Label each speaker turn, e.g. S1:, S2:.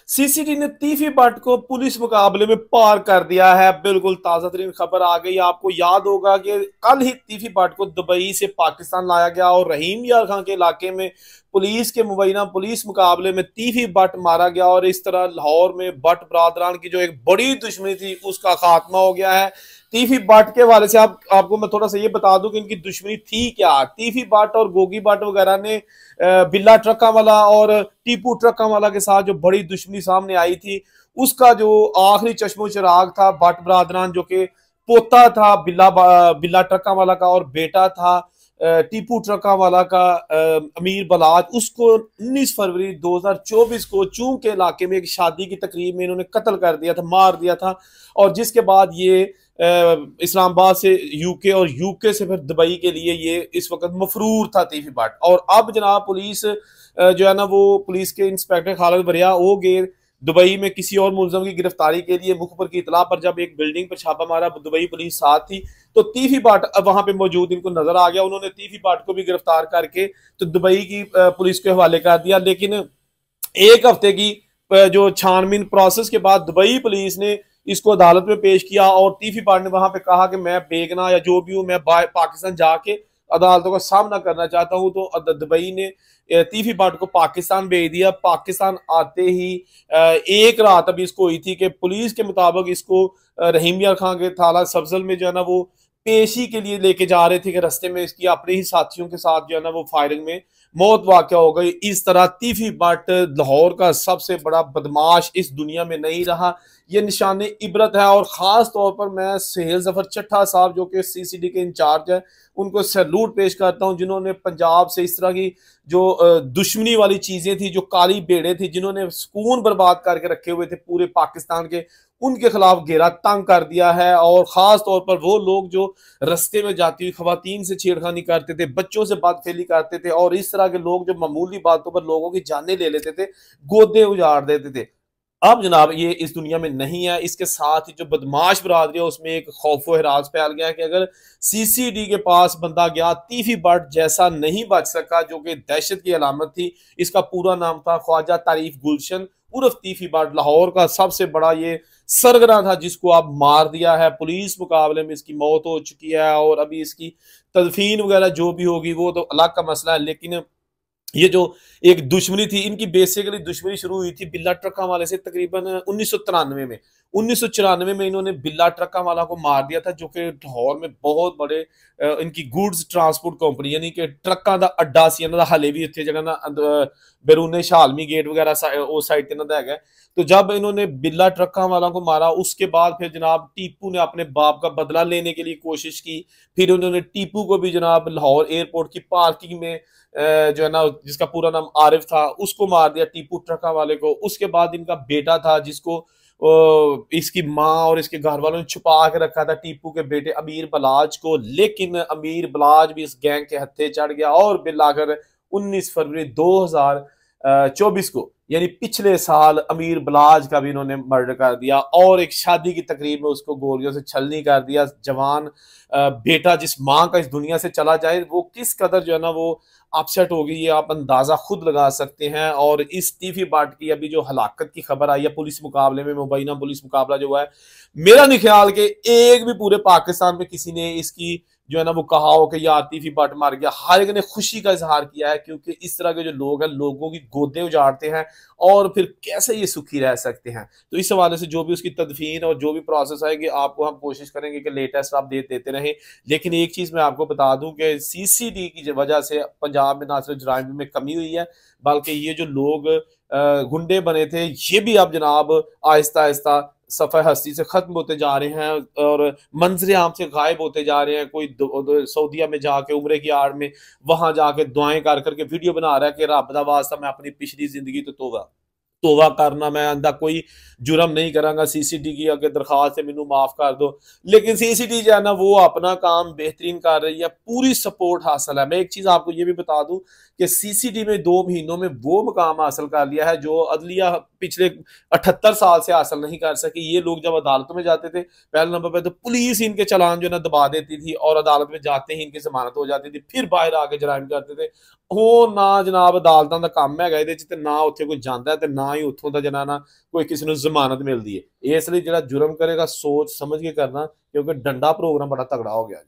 S1: CCD ने तीफी but को police मुकाबले में पार कर दिया है। बिल्कुल ताजा तरीन खबर आ गई। आपको याद होगा कि कल ही तीफी बट को दुबई से पाकिस्तान लाया गया और रहीम यार खान के इलाके में पुलिस के मुबैना पुलिस मुकाबले में तीफी बट मारा गया और इस तरह लाहौर में बट बरादरान की जो एक बड़ी दुश्मनी थी उसका खात्मा हो गया है। तीफी बट के वाले से आपको मैं थोड़ा सा ये बता दूं कि इनकी दुश्मनी थी क्या। तीफी बट और गोगी बट वगैरह ने बिल्ला ट्रका वाला और टीपू ट्रका वाला के साथ जो बड़ी दुश्मनी सामने आई थी उसका जो आखिरी चश्मो चिराग था बट बरादरान, जो कि पोता था बिल्ला ट्रका वाला का और बेटा था टीपू ट्रका वाला का अमीर बलाज, उसको 19 फरवरी 2024 को चूं के इलाके में एक शादी की तकरीब में इन्होंने कत्ल कर दिया था, मार दिया था। और जिसके बाद ये इस्लामाबाद से यूके और यूके से फिर दुबई के लिए ये इस वक्त मफरूर था तीफी बट। और अब जनाब पुलिस जो है ना वो पुलिस के इंस्पेक्टर खालिद बरिया वो गए दुबई में किसी और मुलजम की गिरफ्तारी के लिए। मुखबर की इतला पर जब एक बिल्डिंग पर छापा मारा, दुबई पुलिस साथ थी, तो तीफी बाट वहां पे मौजूद इनको नजर आ गया। उन्होंने तीफी बाट को भी गिरफ्तार करके तो दुबई की पुलिस के हवाले कर दिया। लेकिन एक हफ्ते की जो छानबीन प्रोसेस के बाद दुबई पुलिस ने इसको अदालत में पेश किया और तीफी बाट ने वहां पे कहा कि मैं बेगना या जो भी हूं, मैं पाकिस्तान जाके अदालतों का सामना करना चाहता हूं। तो दुबई ने तीफी बाट को पाकिस्तान भेज दिया। पाकिस्तान आते ही एक रात अभी इसको हुई थी कि पुलिस के मुताबिक इसको रहीम यार खान के थाला सब्जल में जो है ना वो पेशी के लिए लेके जा रहे थे कि रास्ते में इसकी अपने ही साथियों के साथ जो है ना वो फायरिंग में मौत वाक़या हो गई। इस तरह तीफी बट लाहौर का सबसे बड़ा बदमाश इस दुनिया में नहीं रहा। ये निशान इबरत है। और ख़ास तौर पर मैं सुहेल जफर चट्ठा साहब जो कि सीसीडी के इंचार्ज है उनको सैल्यूट पेश करता हूं, जिन्होंने पंजाब से इस तरह की जो दुश्मनी वाली चीज़ें थी, जो काली बेड़े थी, जिन्होंने सुकून बर्बाद करके रखे हुए थे पूरे पाकिस्तान के, उनके खिलाफ घेरा तंग कर दिया है। और ख़ास तौर पर वो लोग जो रस्ते में जाती हुई खवातीन से छेड़खानी करते थे, बच्चों से बदफेली करते थे और इस तरह के लोग जो मामूली बातों पर लोगों की जानें ले लेते थे, गोदे उजाड़ देते थे, अब जनाब ये इस दुनिया में नहीं है। इसके साथ ही जो बदमाश बरादरी है उसमें एक खौफो हरास फैल गया कि अगर सीसीडी के पास बंदा गया, तीफी बट जैसा नहीं बच सका जो कि दहशत की अलामत थी। इसका पूरा नाम था ख्वाजा तारीफ गुलशन उर्फ तीफी बट, लाहौर का सबसे बड़ा ये सरगना था जिसको अब मार दिया है। पुलिस मुकाबले में इसकी मौत हो चुकी है और अभी इसकी तदफीन वगैरह जो भी होगी वो तो अलग का मसला है। लेकिन ये जो एक दुश्मनी थी, इनकी बेसिकली दुश्मनी शुरू हुई थी बिल्ला ट्रका वाले से तकरीबन 1993 में। 1994 में इन्होंने बिल्ला ट्रका वाला को मार दिया था जो कि लाहौर में बहुत बड़े इनकी गुड्स ट्रांसपोर्ट कंपनी यानी कि ट्रकों का अड्डा सी इन्हों हाले भी इतने जगह ना बैरूने शालमी गेट वगैरह उस साइड ते इन्हों है। तो जब इन्होंने बिल्ला ट्रका वाला को मारा उसके बाद फिर जनाब टीपू ने अपने बाप का बदला लेने के लिए कोशिश की। फिर उन्होंने टीपू को भी जनाब लाहौर एयरपोर्ट की पार्किंग में जो है ना जिसका पूरा नाम आरिफ था उसको मार दिया, टीपू ट्रका वाले को। उसके बाद इनका बेटा था जिसको इसकी माँ और इसके घर वालों ने छुपा के रखा था, टीपू के बेटे अमीर बलाज को। लेकिन अमीर बलाज भी इस गैंग के हत्थे चढ़ गया और बिल आकर 19 फरवरी 2024 को यानी पिछले साल अमीर बलाज का भी इन्होंने मर्डर कर दिया और एक शादी की तकरीब में उसको गोलियों से छलनी कर दिया। जवान बेटा जिस माँ का इस दुनिया से चला जाए वो किस कदर जो है ना वो अपसेट होगी ये आप अंदाजा खुद लगा सकते हैं। और इस तीफी बाट की अभी जो हलाकत की खबर आई है पुलिस मुकाबले में, मुबैना पुलिस मुकाबला जो हुआ है, मेरा नहीं ख्याल कि एक भी पूरे पाकिस्तान में किसी ने इसकी जो है ना वो कहा हो कि यार तीफी बट मार गया। हर एक ने खुशी का इजहार किया है क्योंकि इस तरह के जो लोग हैं लोगों की गोदे उजाड़ते हैं और फिर कैसे ये सुखी रह सकते हैं। तो इस हवाले से जो भी उसकी तदफीन और जो भी प्रोसेस आएगी आपको हम कोशिश करेंगे कि लेटेस्ट आप देते रहें। लेकिन एक चीज मैं आपको बता दूं कि सीसीडी की वजह से पंजाब में ना सिर्फ जराइम में कमी हुई है बल्कि ये जो लोग गुंडे बने थे ये भी अब जनाब आहिस्ता आहिस्ता सफ़े हस्ती से खत्म होते जा रहे हैं और मंजर आम से गायब होते जा रहे हैं। कोई सऊदीया में जाके उम्रे की आड़ में वहां जाके दुआएं कर करके वीडियो बना रहा है कि रब दा वास्ता मैं अपनी पिछली जिंदगी तो तोबा करना, मैं अंदा कोई जुर्म नहीं करांगा, सीसीडी की अगर दरखास्त है मैनू माफ कर दो। लेकिन सीसीडी जो है ना वो अपना काम बेहतरीन कर रही है, पूरी सपोर्ट हासिल है। मैं एक चीज आपको ये भी बता दूं कि सीसीडी में 2 महीनों में वो मुकाम हासिल कर लिया है जो अदलिया पिछले 78 साल से हासिल नहीं कर सकी। ये लोग जब अदालतों में जाते थे पहले नंबर पर तो पुलिस इनके चालान जो ना दबा देती थी और अदालत में जाते ही इनकी जमानत हो जाती थी, फिर बाहर आके जराइम करते थे। हो ना जनाब अदालतों का काम है ना उत्थे कोई जाता है ना ਤਾਂ ਹੀ ਉੱਥੋਂ ਦਾ ਜਨਾ ਨਾ ਕੋਈ ਕਿਸੇ ਨੂੰ ਜ਼ਮਾਨਤ ਮਿਲਦੀ ਹੈ। ਇਸ ਲਈ ਜਿਹੜਾ ਜੁਰਮ ਕਰੇਗਾ ਸੋਚ ਸਮਝ ਕੇ ਕਰਨਾ, ਕਿਉਂਕਿ ਡੰਡਾ ਪ੍ਰੋਗਰਾਮ ਬੜਾ ਤਗੜਾ ਹੋ ਗਿਆ।